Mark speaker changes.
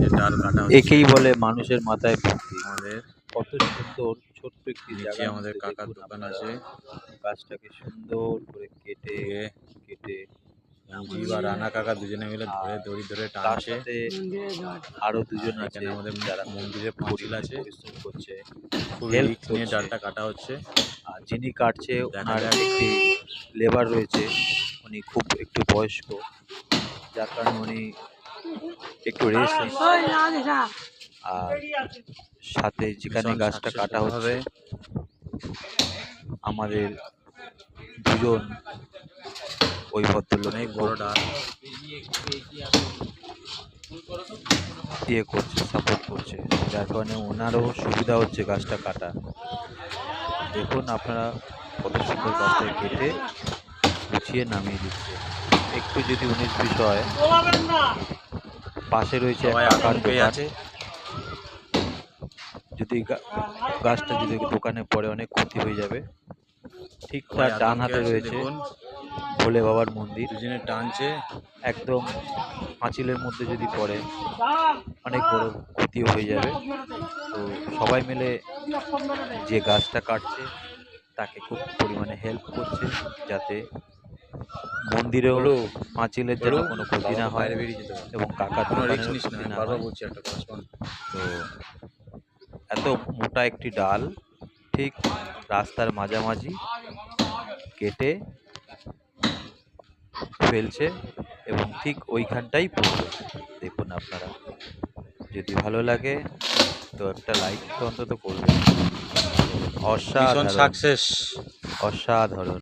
Speaker 1: যে ডাল কাটা হচ্ছে
Speaker 2: একেই বলে মানুষের মাথায় বুদ্ধি।
Speaker 1: আমাদের
Speaker 2: কত সুন্দর ছোট্ট একটি
Speaker 1: নিচে
Speaker 2: জায়গার
Speaker 1: আমাদের
Speaker 2: মধ্যে
Speaker 1: কাকার
Speaker 2: দেখুন
Speaker 1: দোকান
Speaker 2: আপনারা
Speaker 1: আছে
Speaker 2: গাছটাকে সুন্দর করে কেটে
Speaker 1: দিয়ে
Speaker 2: কেটে
Speaker 1: সঞ্জীব আর রানা কাকা দুজনে মিলে ধরে দড়ি ধরে
Speaker 2: তার
Speaker 1: টানছে।
Speaker 2: সাথে আরো দুজন
Speaker 1: আর
Speaker 2: আছে
Speaker 1: এখানে আমাদের
Speaker 2: যারা
Speaker 1: মন্দিরে
Speaker 2: খুব
Speaker 1: পাঁচিল
Speaker 2: পরিমাণে
Speaker 1: আছে,
Speaker 2: পরিশ্রম করছে,
Speaker 1: খুব
Speaker 2: হেল্প
Speaker 1: রিস্ক নিয়ে
Speaker 2: করছে।
Speaker 1: ডালটা কাটা হচ্ছে।
Speaker 2: আর যিনি কাটছে
Speaker 1: দেখা
Speaker 2: ওনার
Speaker 1: যাক।
Speaker 2: একটি লেবার রয়েছে, উনি খুব একটু বয়স্ক, যার কারণে উনি একটু রেস্ট নিচ্ছে। আর সাথে যেখানে
Speaker 1: মিশন
Speaker 2: গাছটা
Speaker 1: সাকসেস
Speaker 2: কাটা
Speaker 1: হতে
Speaker 2: হচ্ছে
Speaker 1: হবে।
Speaker 2: আমাদের দুজন ওই ভদ্রলোক
Speaker 1: অনেক বড় ডাল,
Speaker 2: ইয়ে করছে, সাপোর্ট করছে, যার কারণে ওনারও সুবিধা হচ্ছে গাছটা কাটা। দেখুন আপনারা কত সুন্দর গাছটা কেটে গুছিয়ে নামিয়ে দিচ্ছে। একটু যদি 19-20 হয়, পাশে রয়েছে এক
Speaker 1: সবাই
Speaker 2: কাকার
Speaker 1: আতঙ্কেই
Speaker 2: দোকান।
Speaker 1: আছে।
Speaker 2: যদি গাছটা যদি দোকানে পড়ে অনেক ক্ষতি হয়ে যাবে। ঠিক
Speaker 1: সবাই
Speaker 2: তার ডান
Speaker 1: আতঙ্কে
Speaker 2: হাতে
Speaker 1: আছে,
Speaker 2: রয়েছে
Speaker 1: দেখুন
Speaker 2: ভোলে বাবার মন্দির।
Speaker 1: দুজনে টানছে।
Speaker 2: একদম পাঁচিলের মধ্যে যদি পড়ে অনেক বড় ক্ষতিও হয়ে যাবে। তো সবাই মিলে যে গাছটা কাটছে তাকে খুব পরিমাণে হেল্প করছে, যাতে মন্দিরেও পাঁচিলের যেন কোনো ক্ষতি না হয়
Speaker 1: বাইরে বেরিয়ে যেতে পারে,
Speaker 2: এবং কাকার
Speaker 1: কোনো রিস্ক
Speaker 2: দোকানেরও
Speaker 1: নিস না,
Speaker 2: ক্ষতি
Speaker 1: আমি
Speaker 2: না
Speaker 1: বারবার
Speaker 2: হয়।
Speaker 1: বলছি একটা কথা শোন।
Speaker 2: তো এত মোটা একটি ডাল ঠিক রাস্তার মাঝামাঝি কেটে ফেলছে এবং ঠিক ওইখানটাই পড়বে। দেখুন আপনারা, যদি ভালো লাগে তো একটা লাইক তো অন্তত করবেন।
Speaker 1: মিশন
Speaker 2: অসাধারণ,
Speaker 1: সাকসেস।
Speaker 2: অসাধারণ।